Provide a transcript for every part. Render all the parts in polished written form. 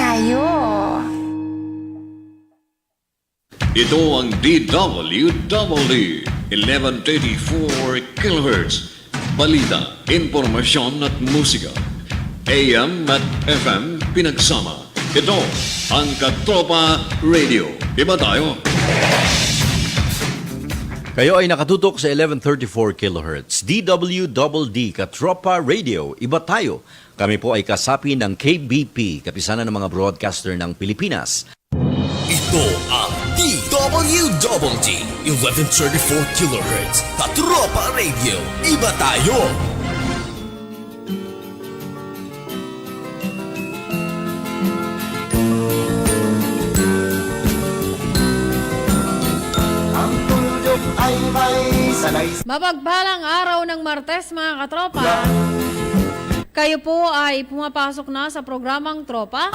tayo. Ito ang DWWD 1134 kHz. Balita, impormasyon at musika. AM at FM pinagsama. Ito ang Katropa Radio. Iba tayo. Kayo ay nakatutok sa 1134 kHz. DWDD Katropa Radio. Iba tayo. Kami po ay kasapi ng KBP, Kapisanan ng mga Broadcaster ng Pilipinas. Ito ang DWDD 1134 kHz Katropa Radio. Iba tayo! Mapagpalang araw ng Martes, mga katropa. Kayo po ay pumapasok na sa programang Tropa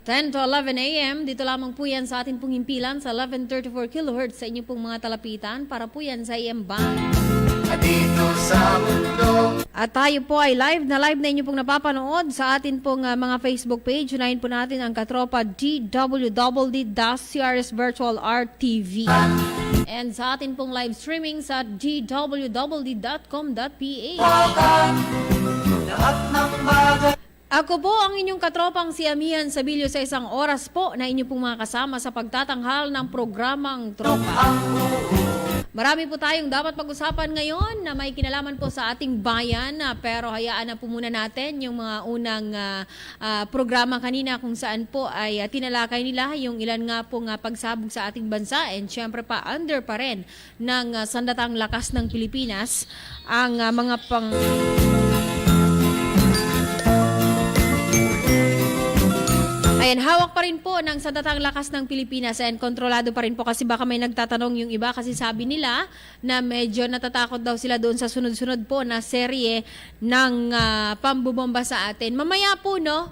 10 to 11 a.m. Dito lamang po yan sa atin pong himpilan sa 1134 kHz sa inyo pong mga talapitan para po yan sa AM band. At tayo po ay live na inyo pong napapanood sa atin pong mga Facebook page. Unahin po natin ang Katropa DWWD-CRS Virtual Art TV. And sa atin pong live streaming sa dwwd.com.ph. Ako po ang inyong katropang si Amihan Sabillo sa isang oras po na inyo pong mga kasama sa pagtatanghal ng programang Tropa. Marami po tayong dapat pag-usapan ngayon na may kinalaman po sa ating bayan, pero hayaan na po muna natin yung mga unang programa kanina kung saan po ay tinalakay nila yung ilan nga po pagsabog sa ating bansa, and syempre pa under pa rin ng sandatang lakas ng Pilipinas ang mga Ayan, hawak pa rin po ng sandatang lakas ng Pilipinas and kontrolado pa rin po, kasi baka may nagtatanong yung iba kasi sabi nila na medyo natatakot daw sila doon sa sunod-sunod po na serye ng pambubomba sa atin. Mamaya po, no,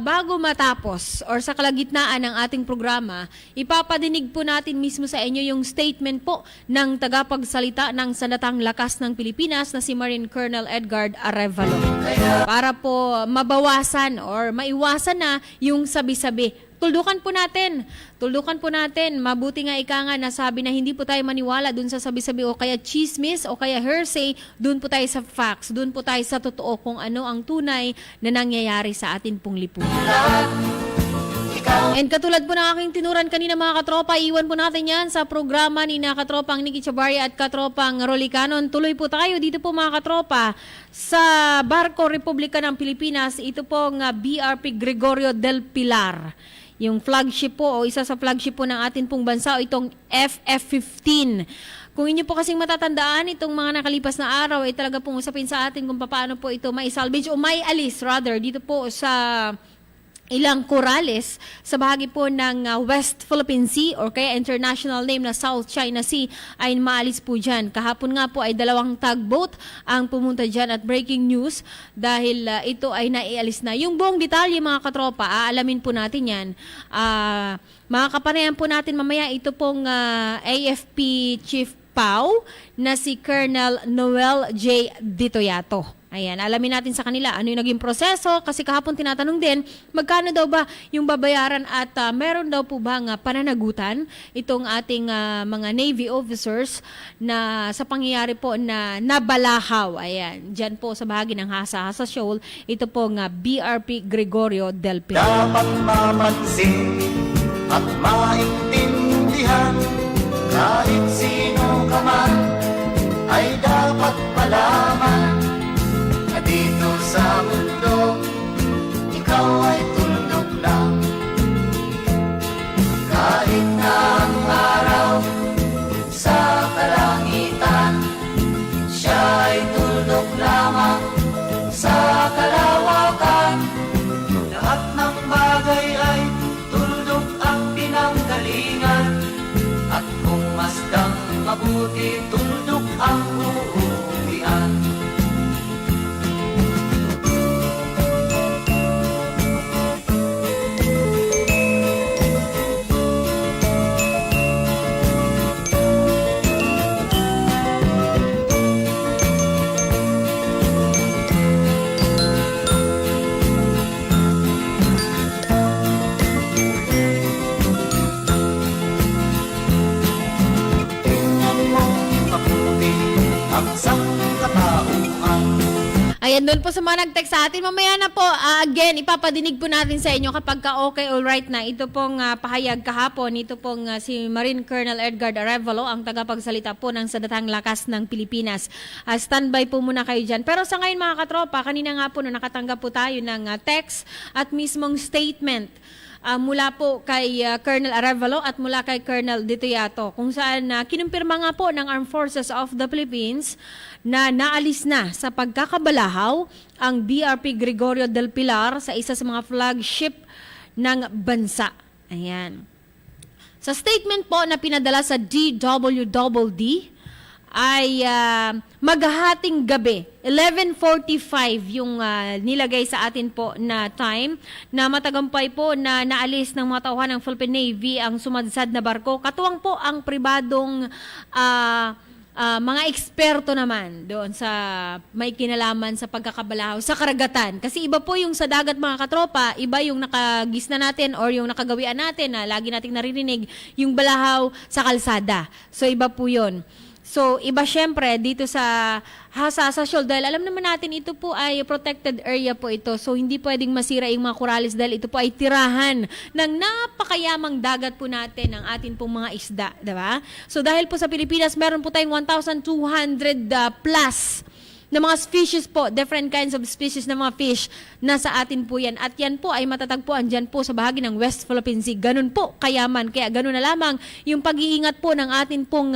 bago matapos or sa kalagitnaan ng ating programa, ipapadinig po natin mismo sa inyo yung statement po ng tagapagsalita ng sandatang lakas ng Pilipinas na si Marine Colonel Edgar Arevalo. Para po mabawasan or maiwasan na yung sabi-sabi. Tuldukan po natin. Mabuti nga ika nga nasabi na hindi po tayo maniwala dun sa sabi-sabi o kaya chismis o kaya hearsay. Dun po tayo sa facts, dun po tayo sa totoo kung ano ang tunay na nangyayari sa atin pong lipunan. And katulad po ng aking tinuran kanina, mga katropa, iwan po natin yan sa programa ni na Katropang Nikki Chavarria at Katropang Rolikanon. Tuloy po tayo dito po, mga katropa, sa Barko Republika ng Pilipinas. Ito pong BRP Gregorio del Pilar. Yung flagship po o isa sa flagship po ng atin pong bansa o itong FF-15. Kung inyo po kasing matatandaan, itong mga nakalipas na araw ay talaga pong usapin sa atin kung paano po ito may salvage o may alis rather dito po sa ilang korales sa bahagi po ng West Philippine Sea or kaya international name na South China Sea ay maalis po dyan. Kahapon nga po ay 2 tugboat ang pumunta dyan at breaking news dahil ito ay naialis na. Yung buong detalye, mga katropa, aalamin po natin yan. Makakapanayan po natin mamaya ito pong AFP Chief Pau na si Colonel Noel J. Ditoyato. Ayan, alamin natin sa kanila ano yung naging proseso, kasi kahapon tinatanong din magkano daw ba yung babayaran at meron daw po bang pananagutan itong ating mga Navy officers na sa pangyayari po na nabalahaw. Ayan, dyan po sa bahagi ng Hasa-Hasa Shoal, ito po nga BRP Gregorio del Pilar. Dapat mapansin at maintindihan, kahit sino ka man ay dapat malaman na dito sa mundo ikaw ay tuldok lang. Kahit na ang araw sa kalangitan, siya ay tuldok lamang sa kalawakan. Lahat ng bagay ay tuldok ang pinanggalingan, at kung masdang mabuti tuldok ang uuwian. Ayan, doon po sa mga nag-text sa atin. Mamaya na po, again, ipapadinig po natin sa inyo kapag okay, alright na. Ito pong pahayag kahapon, ito pong si Marine Colonel Edgar Arevalo, ang tagapagsalita po ng Sandatang Lakas ng Pilipinas. Standby po muna kayo dyan. Pero sa ngayon mga katropa, kanina nga po nakatanggap po tayo ng text at mismong statement mula po kay Colonel Arevalo at mula kay Colonel Ditoyato, kung saan kinumpirma nga po ng Armed Forces of the Philippines na naalis na sa pagkakabalahaw ang BRP Gregorio del Pilar sa isa sa mga flagship ng bansa. Ayan. Sa statement po na pinadala sa DWDD, ay maghahating gabi, 11:45 yung nilagay sa atin po na time na matagumpay po na naalis ng mga tauhan ng Philippine Navy ang sumadsad na barko. Katuwang po ang pribadong mga eksperto naman doon sa may kinalaman sa pagkakabalahaw sa karagatan. Kasi iba po yung sa dagat mga katropa, iba yung nakagisna natin or yung nakagawian natin na lagi nating naririnig, yung balahaw sa kalsada. So iba po yun. So, iba syempre dito sa shoal dahil alam naman natin ito po ay protected area po ito. So, hindi pwedeng masira yung mga corals dahil ito po ay tirahan ng napakayamang dagat po natin ng atin pong mga isda, diba? So, dahil po sa Pilipinas, meron po tayong 1,200 plus na mga species po, different kinds of species na mga fish, nasa atin po yan. At yan po ay matatagpuan dyan po sa bahagi ng West Philippine Sea. Ganun po kayaman. Kaya ganun na lamang yung pag-iingat po ng atin pong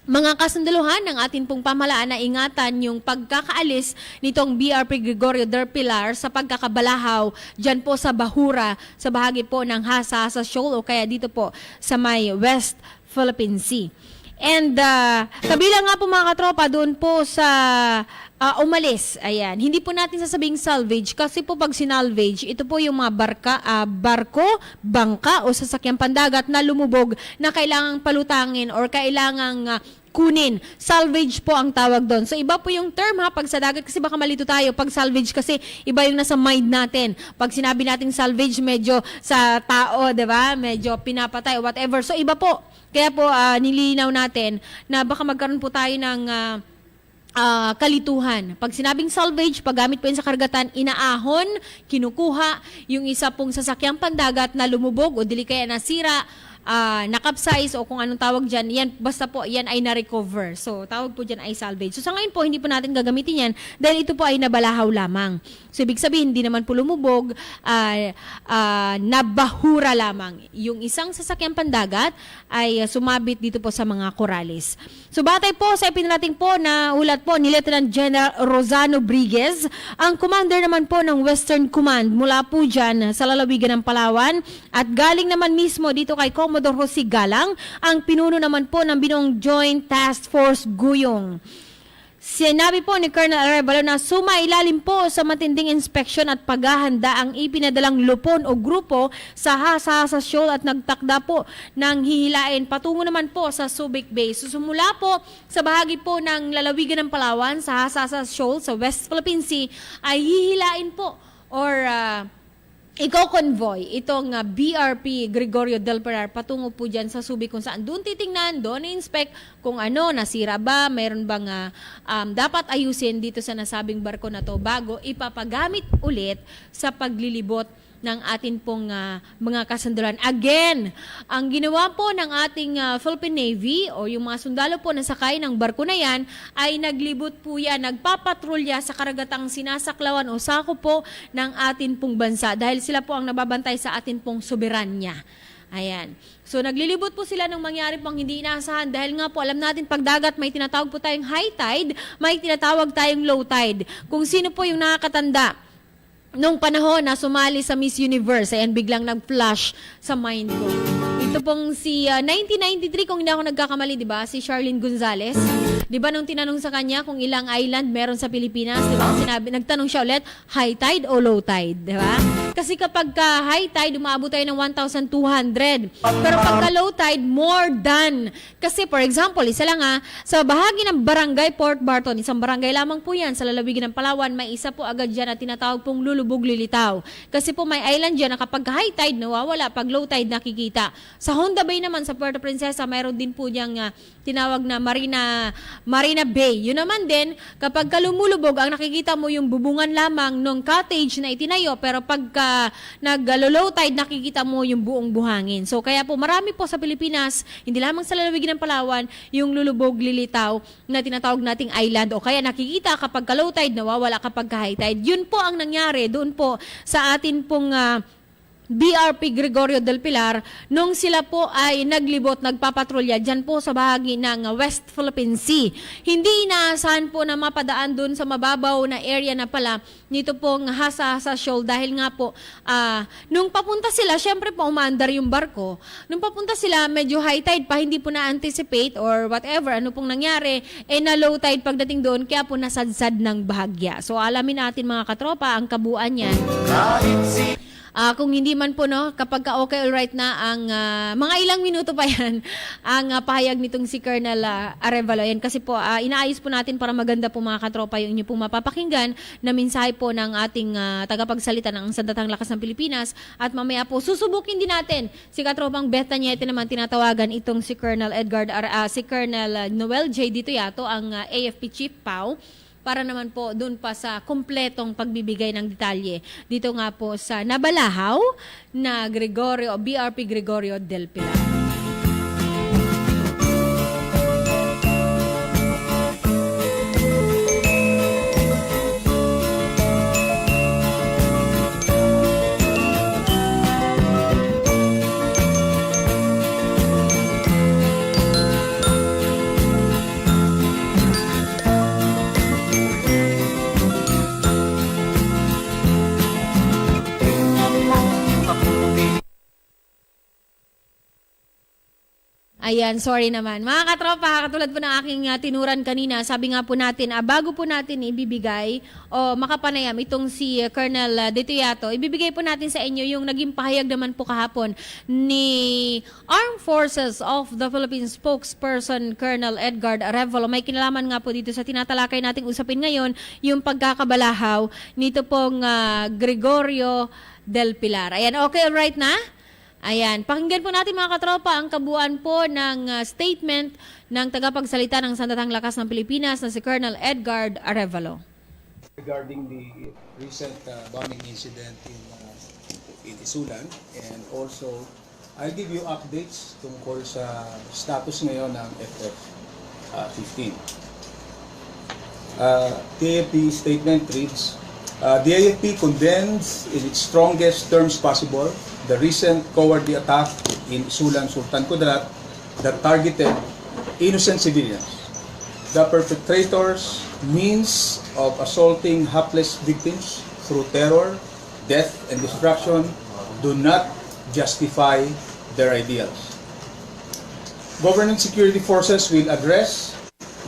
mga kasundaluhan ng atin pong pamahalaan na ingatan yung pagkakaalis nitong BRP Gregorio del Pilar sa pagkakabalahaw dyan po sa Bahura, sa bahagi po ng Hasa-Hasa Shoal o kaya dito po sa may West Philippine Sea. And kabilang nga po mga katropa doon po sa umalis. Ayan. Hindi po natin sasabing salvage kasi po pag sinalvage, ito po yung mga barko, bangka o sasakyang pandagat na lumubog na kailangang palutangin or kailangang kunin. Salvage po ang tawag doon. So iba po yung term pag sa dagat kasi baka malito tayo. Pag salvage kasi iba yung nasa mind natin. Pag sinabi natin salvage medyo sa tao, 'di ba? Medyo pinapatay o whatever. So iba po. Kaya po nilinaw natin na baka magkaroon po tayo ng kalituhan. Pag sinabing salvage, paggamit po yun sa karagatan, inaahon, kinukuha, yung isa pong sasakyang pandagat na lumubog o dili kaya nasira, nakapsize o kung anong tawag dyan, yan, basta po yan ay na-recover. So, tawag po dyan ay salvage. So, sa ngayon po, hindi po natin gagamitin yan dahil ito po ay nabalahaw lamang. So, ibig sabihin, hindi naman po lumubog, nabahura lamang. Yung isang sasakyang pandagat ay sumabit dito po sa mga korales. So, batay po sa ipinarating po na ulat po ni Lieutenant General Rosano Briguez, ang commander naman po ng Western Command mula po dyan sa lalawigan ng Palawan at galing naman mismo dito kay Commodore Jose Galang, ang pinuno naman po ng Binong Joint Task Force Guyong. Sinabi po ni Colonel Arevalo na sumailalim po sa matinding inspeksyon at paghahanda ang ipinadalang lupon o grupo sa Hasa-Hasa Shoal at nagtakda po ng hihilain patungo naman po sa Subic Bay. So, sumula po sa bahagi po ng lalawigan ng Palawan sa Hasa-Hasa Shoal sa West Philippine Sea ay hihilain po or iko-convoy itong BRP Gregorio del Pilar patungo po dyan sa Subic kung saan doon titingnan, doon i-inspect kung ano, nasira ba, mayroon bang dapat ayusin dito sa nasabing barko na to bago ipapagamit ulit sa paglilibot ng atin pong mga kasundaluhan. Again, ang ginawa po ng ating Philippine Navy o yung mga sundalo po na sakay ng barko na yan ay naglibot po yan, nagpapatrolya sa karagatang sinasaklawan o sako po ng atin pong bansa dahil sila po ang nababantay sa atin pong soberanya. Ayan. So, naglilibot po sila ng mangyari pang hindi inaasahan dahil nga po alam natin pag dagat may tinatawag po tayong high tide, may tinatawag tayong low tide. Kung sino po yung nakakatanda nung panahon na sumali sa Miss Universe, ayan, biglang nag-flash sa mind ko. Ito pong si 1993, kung hindi ako nagkakamali, di ba? Si Charlene Gonzalez. Di ba nung tinanong sa kanya kung ilang island meron sa Pilipinas, di ba? Nagtanong siya ulit, high tide o low tide, di ba? Kasi kapag high tide, umabot tayo ng 1,200. Pero pagka low tide, more than. Kasi for example, isa lang sa bahagi ng Barangay Port Barton, isang barangay lamang po yan sa lalawigan ng Palawan, may isa po agad dyan na tinatawag pong lulubog lilitaw. Kasi po may island dyan na kapag high tide, nawawala. Pag low tide, nakikita. Sa Honda Bay naman, sa Puerto Princesa, mayroon din po diyang tinawag na Marina Bay. Yun naman din, kapag lumulubog, ang nakikita mo yung bubungan lamang ng cottage na itinayo, pero pagka nag-low tide, nakikita mo yung buong buhangin. So kaya po marami po sa Pilipinas, hindi lamang sa lalawigan ng Palawan, yung lulubog lilitaw na tinatawag nating island o kaya nakikita kapag low tide, nawawala kapag high tide. Yun po ang nangyari doon po sa atin pong BRP Gregorio del Pilar nung sila po ay naglibot, nagpapatrolya dyan po sa bahagi ng West Philippine Sea. Hindi inaasahan po na mapadaan dun sa mababaw na area na pala nito pong Hasa-Hasa Shoal dahil nga po nung papunta sila, syempre po umaandar yung barko. Nung papunta sila, medyo high tide pa, hindi po na-anticipate or whatever, ano pong nangyari, na low tide pagdating doon, kaya po nasadsad ng bahagya. So alamin natin mga katropa ang kabuuan yan. Kung hindi man po, no, kapag okay, alright na, ang mga ilang minuto pa yan, ang pahayag nitong si Colonel Arevalo. Yan kasi po, inaayos po natin para maganda po mga katropa yung inyo pong mapapakinggan na mensahe po ng ating tagapagsalita ng Sandatang Lakas ng Pilipinas. At mamaya po, susubukin din natin si Katropang Beth Tanyete naman tinatawagan itong si Colonel si Colonel Noel J. Dito Yato, ang AFP Chief PAO, para naman po doon pa sa kumpletong pagbibigay ng detalye. Dito nga po sa Nabalahaw na BRP Gregorio del Pilar. Ayan, sorry naman. Mga katropa, katulad po ng aking tinuran kanina, sabi nga po natin, bago po natin ibibigay o makapanayam itong si Colonel Dito Yato, ibibigay po natin sa inyo yung naging pahayag naman po kahapon ni Armed Forces of the Philippines spokesperson Colonel Edgar Arevalo. May kinalaman nga po dito sa tinatalakay nating usapin ngayon, yung pagkakabalahaw nito pong Gregorio del Pilar. Ayan, okay, alright na? Ayan, pakinggan po natin mga katropa ang kabuuan po ng statement ng tagapagsalita ng Sandatang Lakas ng Pilipinas na si Colonel Edgar Arevalo. Regarding the recent bombing incident in Isulan, and also I'll give you updates tungkol sa status ngayon ng FF-15. The AFP statement reads, the AFP condemns in its strongest terms possible the recent cowardly attack in Isulan, Sultan Kudarat that targeted innocent civilians. The perpetrators' means of assaulting hapless victims through terror, death, and destruction do not justify their ideals. Government security forces will address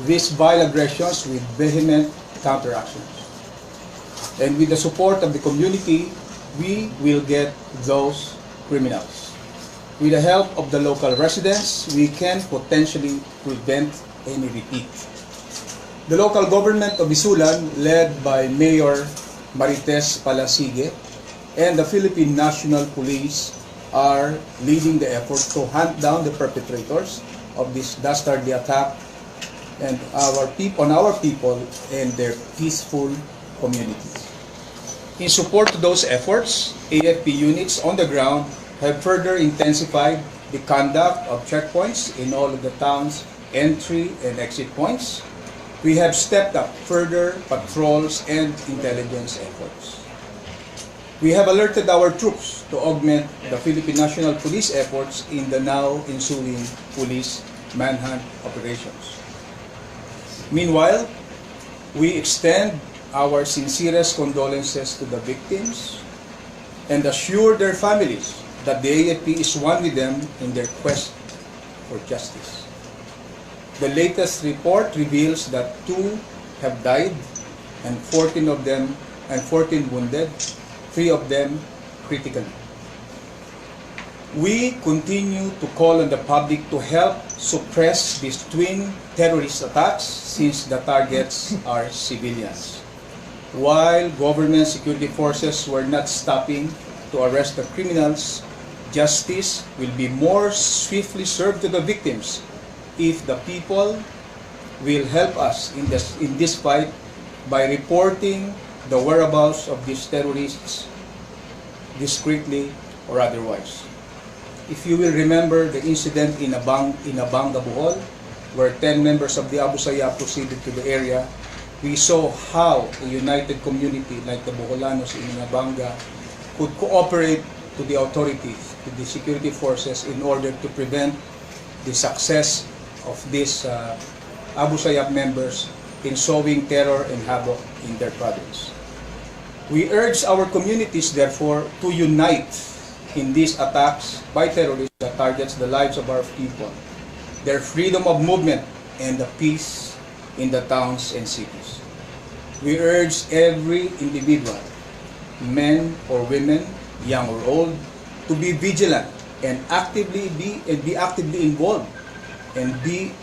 these vile aggressions with vehement counteractions. And with the support of the community, we will get those criminals. With the help of the local residents, we can potentially prevent any repeat. The local government of Isulan, led by Mayor Marites Palasige, and the Philippine National Police are leading the effort to hunt down the perpetrators of this dastardly attack and on our people and their peaceful communities. In support of those efforts, AFP units on the ground have further intensified the conduct of checkpoints in all of the town's entry and exit points. We have stepped up further patrols and intelligence efforts. We have alerted our troops to augment the Philippine National Police efforts in the now ensuing police manhunt operations. Meanwhile, we extend our sincerest condolences to the victims and assure their families that the AFP is one with them in their quest for justice. The latest report reveals that 2 have died and 14 wounded, 3 of them critically. We continue to call on the public to help suppress these twin terrorist attacks since the targets are civilians. While government security forces were not stopping to arrest the criminals, justice will be more swiftly served to the victims if the people will help us in this fight by reporting the whereabouts of these terrorists discreetly or otherwise. If you will remember the incident in Abanga, Bohol, where 10 members of the Abu Sayyaf proceeded to the area, we saw how a united community like the Boholanos in Abanga could cooperate to the authorities, to the security forces, in order to prevent the success of these Abu Sayyaf members in sowing terror and havoc in their province. We urge our communities, therefore, to unite in these attacks by terrorists that targets the lives of our people, their freedom of movement, and the peace in the towns and cities. We urge every individual, men or women, young or old, to be vigilant and be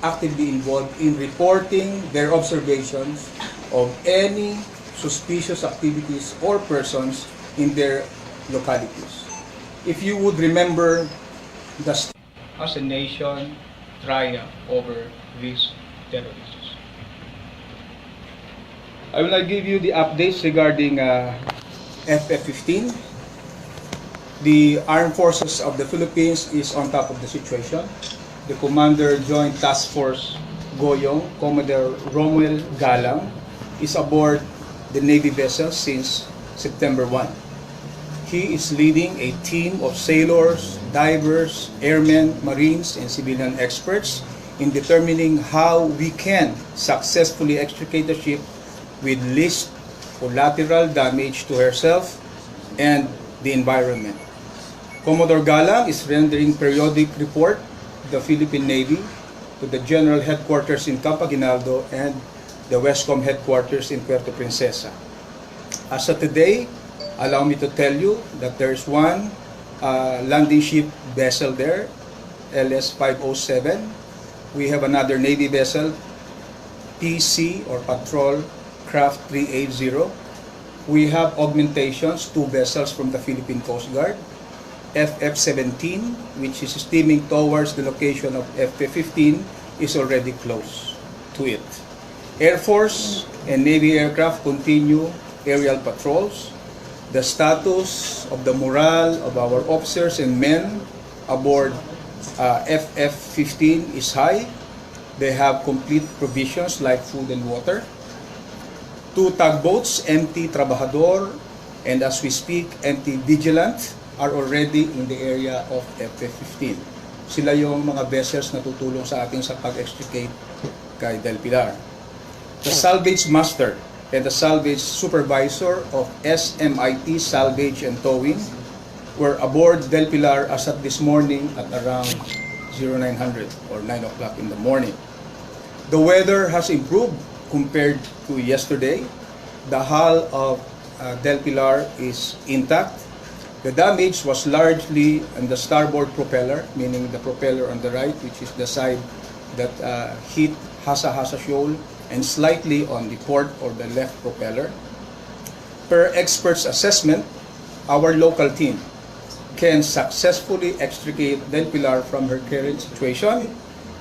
actively involved in reporting their observations of any suspicious activities or persons in their localities. If you would remember the as a nation triumph over these terrorists. I will now give you the updates regarding FF-15. The Armed Forces of the Philippines is on top of the situation. The Commander Joint Task Force Goyong, Commodore Romuel Galang, is aboard the Navy vessel since September 1. He is leading a team of sailors, divers, airmen, marines, and civilian experts in determining how we can successfully extricate the ship with least collateral damage to herself and the environment. Commodore Galang is rendering periodic report to the Philippine Navy, to the General Headquarters in Camp Aguinaldo and the Westcom Headquarters in Puerto Princesa. As of today, allow me to tell you that there's one landing ship vessel there, LS-507. We have another Navy vessel, PC or Patrol Craft 380. We have augmentations, 2 vessels from the Philippine Coast Guard. FF-17, which is steaming towards the location of FF-15, is already close to it. Air Force and Navy aircraft continue aerial patrols. The status of the morale of our officers and men aboard FF-15 is high. They have complete provisions like food and water. 2 tugboats, MT Trabajador, and as we speak, MT Vigilant, are already in the area of FF-15. Sila yung mga vessels na tutulong sa atin sa pag-extricate kay Del Pilar. The salvage master and the salvage supervisor of SMIT Salvage and Towing were aboard Del Pilar as of this morning at around 0900 or 9 o'clock in the morning. The weather has improved compared to yesterday. The hull of Del Pilar is intact. The damage was largely on the starboard propeller, meaning the propeller on the right, which is the side that hit Hasa Shoal, and slightly on the port or the left propeller. Per experts' assessment, our local team can successfully extricate Del Pilar from her current situation,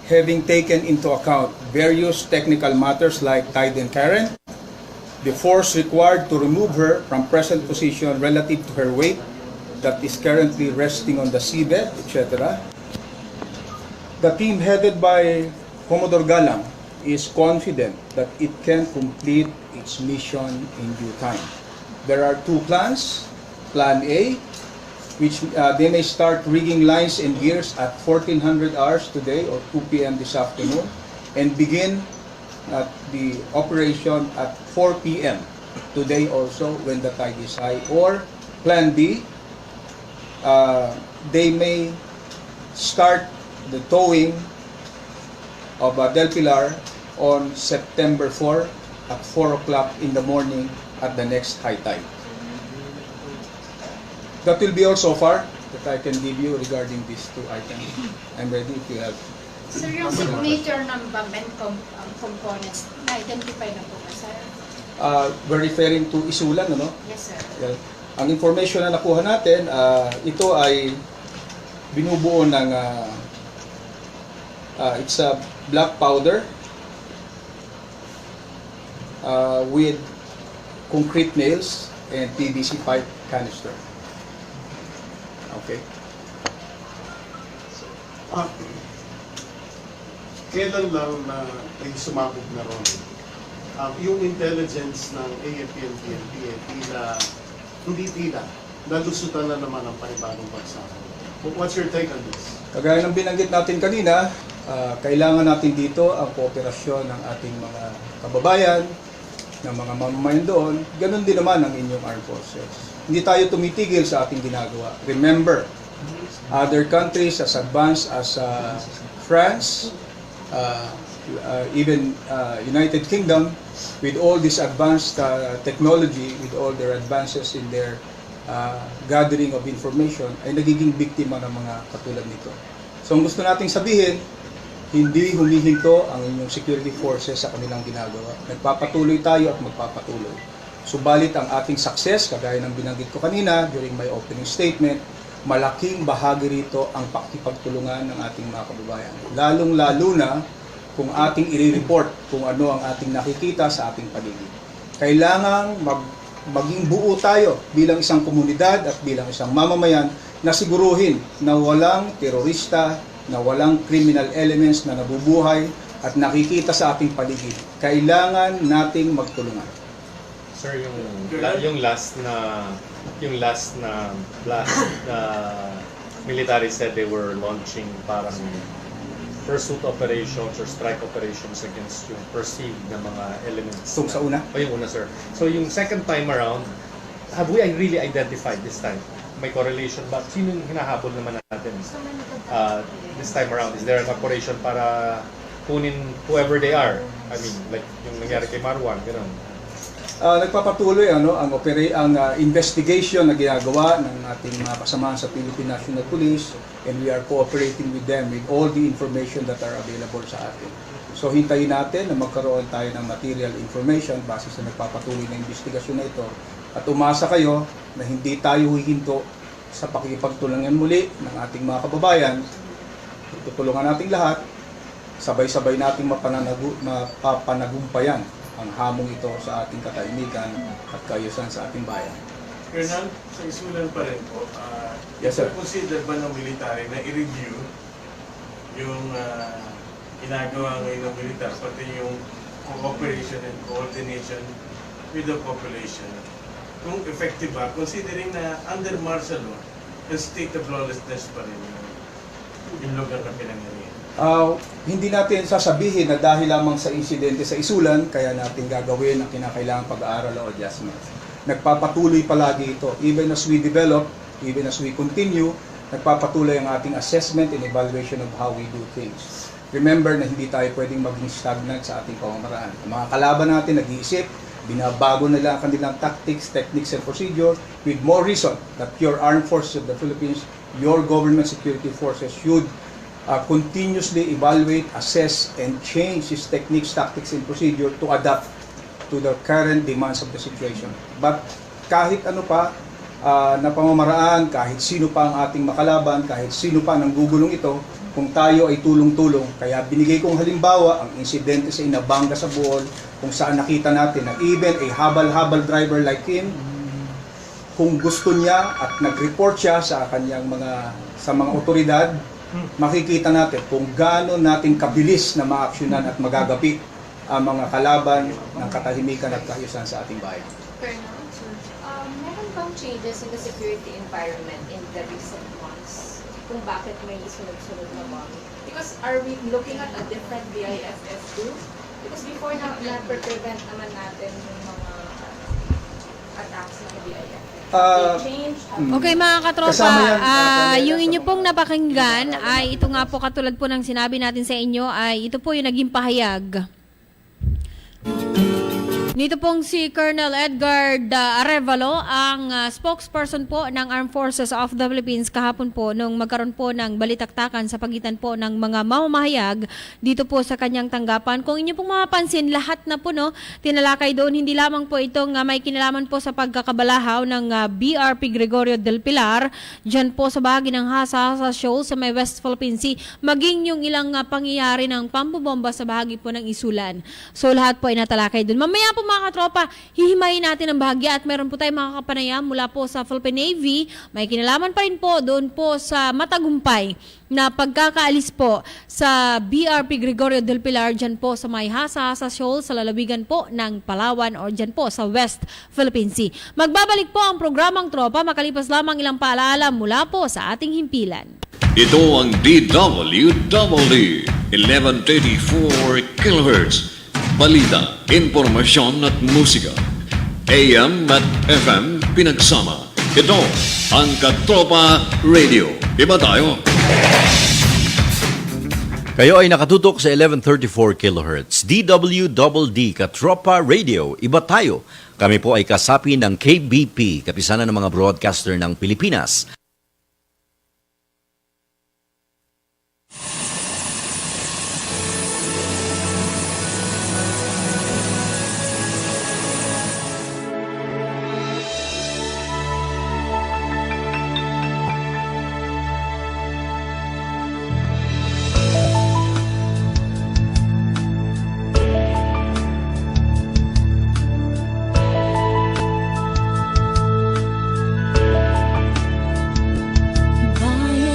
having taken into account various technical matters like tide and current, the force required to remove her from present position relative to her weight that is currently resting on the seabed, etc. The team headed by Commodore Galang is confident that it can complete its mission in due time. There are 2 plans. Plan A, which they may start rigging lines and gears at 1400 hours today or 2 p.m. this afternoon and begin the operation at 4 p.m. today also when the tide is high. Or Plan B, they may start the towing of Del Pilar on September 4 at 4 o'clock in the morning at the next high tide. That will be all so far that I can give you regarding these 2 items. I'm ready if you have. Sir, yung signature ng bomb and components, na-identify na po ba, sir? We're referring to Isulan, ano? Yes, sir. Yeah. Ang information na nakuha natin, ito ay binubuo ng it's a black powder with concrete nails and PVC pipe canister. Okay. Kailan lang na ay sumabog na ron? Yung intelligence ng AFP and PNP tila, nalusutan na naman ang panibagong pagsako. What's your take on this? Kagaya ng binanggit natin kanina, kailangan natin dito ang kooperasyon ng ating mga kababayan, ng mga mamamayan doon. Ganon din naman ang inyong armed forces. Hindi tayo tumitigil sa ating ginagawa. Remember, other countries as advanced as France, even United Kingdom, with all this advanced technology, with all their advances in their gathering of information, ay nagiging biktima ng mga katulad nito. So ang gusto nating sabihin, hindi humihinto ang inyong security forces sa kanilang ginagawa. Nagpapatuloy tayo at magpapatuloy. Subalit ang ating success, kagaya ng binanggit ko kanina during my opening statement, malaking bahagi rito ang pakikipagtulungan ng ating mga kababayan. Lalong-lalo na kung ating i-report kung ano ang ating nakikita sa ating paligid. Kailangang maging buo tayo bilang isang komunidad at bilang isang mamamayan na siguruhin na walang terorista, na walang criminal elements na nabubuhay at nakikita sa ating paligid. Kailangan nating magtulungan. Sir, yung last blast, military said they were launching parang pursuit operations or strike operations against yung perceived na mga elements. Sa una? Yung una, sir. So yung second time around, have we really identified this time? May correlation ba? Sino yung hinahabol naman natin this time around? Is there an operation para kunin whoever they are? I mean, like yung nangyari kay Marwan, gano'n. Nagpapatuloy ang investigation na ginagawa ng ating mga kasamahan sa Philippine National Police, and we are cooperating with them with all the information that are available sa atin. So hintayin natin na magkaroon tayo ng material information base sa nagpapatuloy na investigasyon na ito, at umasa kayo na hindi tayo hihinto sa pakikipagtulungan muli ng ating mga kababayan. Tutulungan nating lahat, sabay-sabay nating mapapanagumpayan ang hamong ito sa ating katahimikan at kaayusan sa ating bayan. Colonel, sa isulan pa rin po, Yes, sir. consider ba ng military na i-review yung ginagawa ngayon ng militar, pati yung cooperation and coordination with the population? Kung effective ba, considering na under martial law, the state of lawlessness pa rin yung lugar na pinangyarihan. Hindi natin sasabihin na dahil lamang sa insidente sa isulan, kaya natin gagawin ang kinakailangang pag-aaral o adjustments. Nagpapatuloy palagi ito. Even as we develop, even as we continue, nagpapatuloy ang ating assessment and evaluation of how we do things. Remember na hindi tayo pwedeng maging stagnant sa ating pamamaraan. Ang mga kalaban natin nag-iisip, binabago nila ang kanilang tactics, techniques, and procedure, with more reason that your armed forces of the Philippines, your government security forces should continuously evaluate, assess, and change its techniques, tactics, and procedure to adapt to the current demands of the situation. But kahit ano pa na pamamaraan, kahit sino pa ang ating makalaban, kahit sino pa nang gugulong ito, kung tayo ay tulong-tulong. Kaya binigay kong halimbawa ang insidente sa Inabanga sa Bohol, kung saan nakita natin na even a habal-habal driver like him, kung gusto niya at nag-report siya sa kanyang mga otoridad, makikita natin kung gaano natin kabilis na maaksyonan at magagapit ang mga kalaban ng katahimikan at kaayusan sa ating bayan. Colonel, meron bang changes in the security environment in the recent months? Kung bakit may sunod-sunod na bombing? Because are we looking at a different BIFF too? Because before na-prevent naman natin yung mga attacks ng BIFF. Okay mga katropa, Kasama yan, yung inyo pong napakinggan ay ito nga po, katulad po ng sinabi natin sa inyo, ay ito po yung naging pahayag nito pong si Colonel Edgar Arevalo, ang spokesperson po ng Armed Forces of the Philippines kahapon po nung magkaroon po ng balitaktakan sa pagitan po ng mga mamamahayag dito po sa kanyang tanggapan. Kung inyo pong mapapansin, lahat na po tinalakay doon, hindi lamang po itong may kinalaman po sa pagkakabalahaw ng BRP Gregorio del Pilar dyan po sa bahagi ng Hasa-Hasa Shoal sa may West Philippine Sea, maging yung ilang pangyayari ng pambobomba sa bahagi po ng Isulan. So lahat po ay natalakay doon. Mamaya po po mga katropa, hihimayin natin ang bahagya at meron po tayong mga kapanayam mula po sa Philippine Navy. May kinalaman pa rin po doon po sa matagumpay na pagkakaalis po sa BRP Gregorio del Pilar dyan po sa Mayhasa, sa Shoal, sa lalawigan po ng Palawan or dyan po sa West Philippine Sea. Magbabalik po ang programang Tropa makalipas lamang ilang paalaala mula po sa ating himpilan. Ito ang DWWD 1134 kHz. Balita, impormasyon at musika. AM at FM pinagsama. Ito ang Katropa Radio. Iba tayo. Kayo ay nakatutok sa 1134 kHz. DWDD Katropa Radio. Iba tayo. Kami po ay kasapi ng KBP, Kapisanan ng mga Broadcaster ng Pilipinas.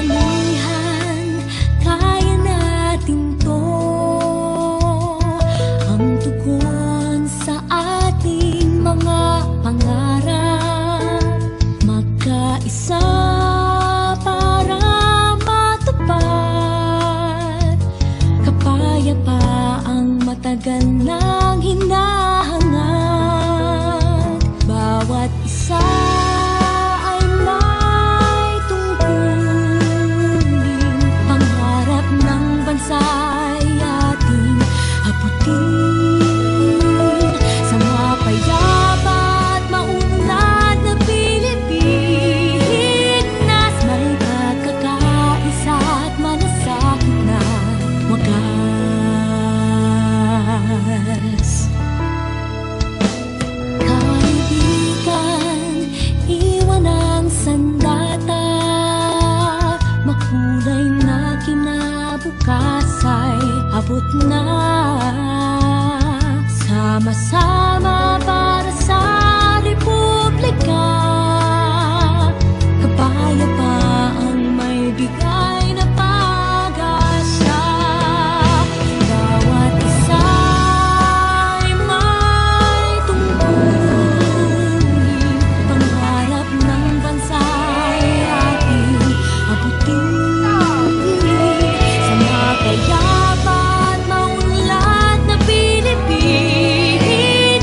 Bayanihan, kaya natin to. Ang tugon sa ating mga pangarap. Magkaisa para matupad. Kapayapaang matagal nang hinahangad. Bawat isa ay may tungkulin. Pangarap ng bansa ay ating abutin. Sa mapayapa at maunlad na Pilipinas, may pagkakaisa at malasakit na wagas. Kaibigan, iwan ang sandata. Makulay na kinabukasay abot na. Sama-sama para sa Republika. Kapayapaang may bigay na pag-asa. Bawat isa ay may tungkulin. Pangarap ng bansa ay ating abutin. Sa mapayapa at maunlad na Pilipinas,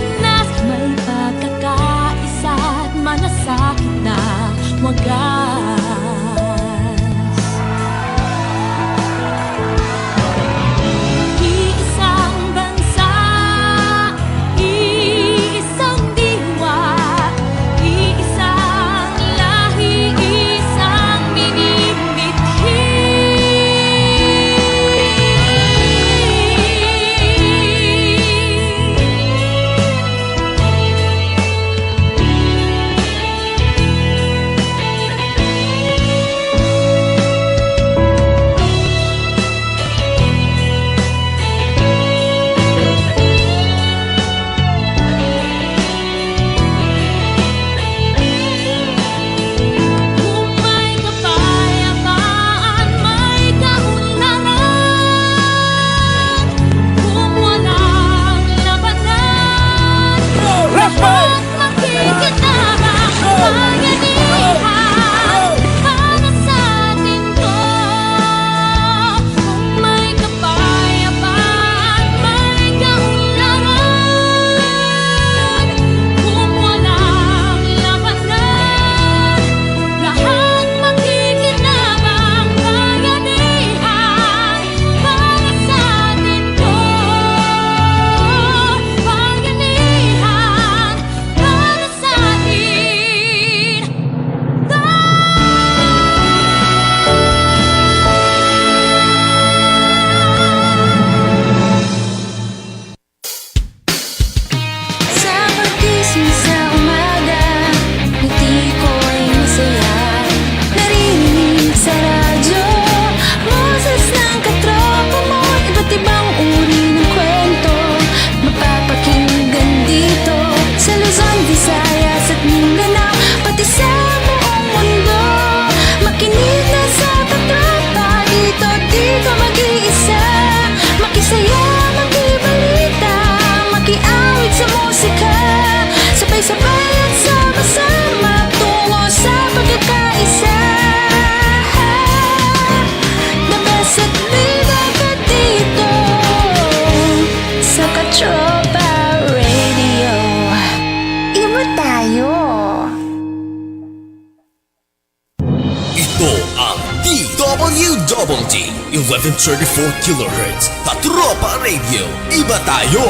1134 kHz. Katropa Radio, iba tayo!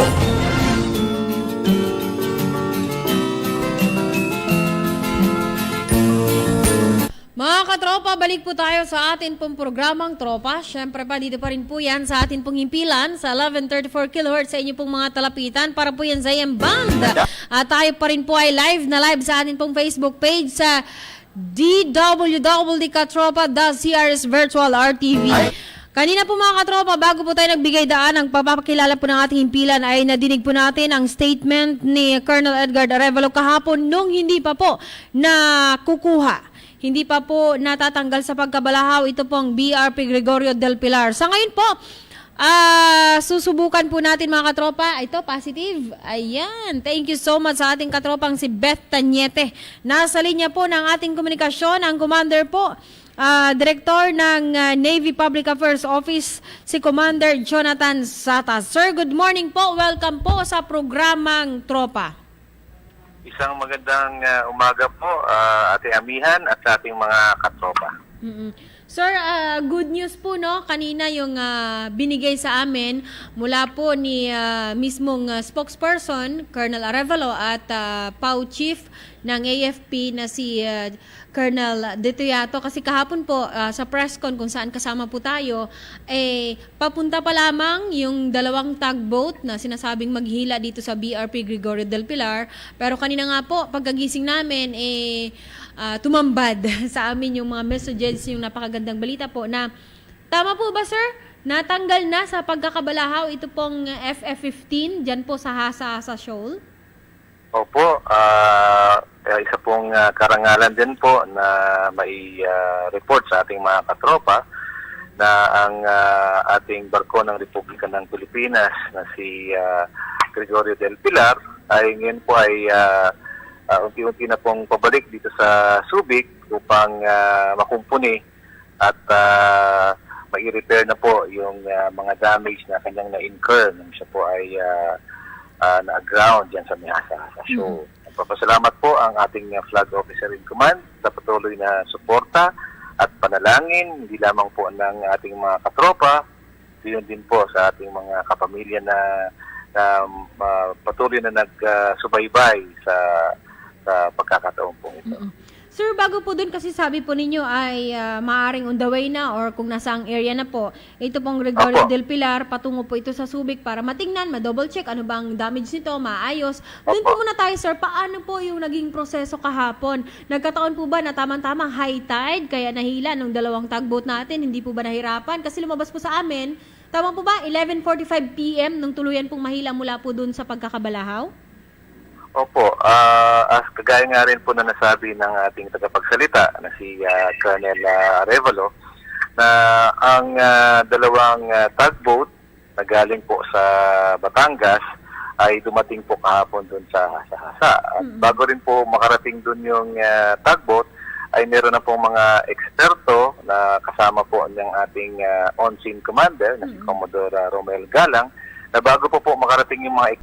Mga katropa, balik po tayo sa atin pong programang Tropa. Siyempre pa, dito pa rin po yan sa atin pong himpilan sa 1134 kHz sa inyo pong mga talapitan para po yan sa AM Band. At tayo pa rin po ay live sa atin pong Facebook page sa DWWD Katropa CRS Virtual RTV. Kanina po mga katropa, bago po tayo nagbigay daan ng papapakilala po ng ating himpilan ay nadinig po natin ang statement ni Colonel Edgar Arevalo kahapon nung hindi pa po nakukuha. Hindi pa po natatanggal sa pagkabalahaw ito pong BRP Gregorio del Pilar. Sa ngayon po, susubukan po natin mga katropa. Ito, positive. Ayan. Thank you so much sa ating katropang si Beth Tañete. Nasa linya po ng ating komunikasyon ang commander po, Director ng Navy Public Affairs Office, si Commander Jonathan Sata. Sir, good morning po. Welcome po sa programang Tropa. Isang magandang umaga po, Ate Amihan at sa ating mga katropa. Sir, good news po, no? Kanina yung binigay sa amin mula po ni mismong spokesperson, Colonel Arevalo at PAW Chief ng AFP na si Colonel Detoyato. Kasi kahapon po sa press con kung saan kasama po tayo, papunta pa lamang yung dalawang tugboat na sinasabing maghila dito sa BRP Gregorio del Pilar. Pero kanina nga po, pagkagising namin, tumambad sa amin yung mga messages, yung napakagandang balita po na tama po ba, sir? Natanggal na sa pagkakabalahaw ito pong FF-15 dyan po sa Hasa-Hasa Shoal? Opo, isa pong karangalan din po na may report sa ating mga katropa na ang ating barko ng Republika ng Pilipinas na si Gregorio del Pilar ay ngayon po ay unti-unti na pong pabalik dito sa Subic upang makumpuni at mai-repair na po yung mga damage na kanyang na-incur nung siya po ay na-ground dyan sa Mihasa-Hasa. So, nagpapasalamat po ang ating flag officer in command sa patuloy na suporta at panalangin, hindi lamang po ng ating mga katropa, yun din po sa ating mga kapamilya na patuloy na nagsubaybay sa pagkakataon po ito. Sir, bago po dun kasi sabi po ninyo ay maaring on the way na or kung nasa ang area na po, ito pong Gregorio del Pilar, patungo po ito sa Subic para matingnan, ma-double check ano bang damage nito, maayos. Doon po muna tayo, sir, paano po yung naging proseso kahapon? Nagkataon po ba na tamang-tama high tide kaya nahila ng dalawang tugboat natin? Hindi po ba nahirapan? Kasi lumabas po sa amin, tama po ba, 11:45 PM nung tuluyan pong mahila mula po dun sa pagkakabalahaw? Opo, as kagaya nga rin po na nasabi ng ating tagapagsalita na si Colonel Arevalo na ang dalawang tugboat na galing po sa Batangas ay dumating po kahapon doon sa Hasa-Hasa. At bago rin po makarating doon yung tugboat ay meron na pong mga eksperto na kasama po ng ating on-scene commander na si Commodore Romel Galang na bago po makarating yung mga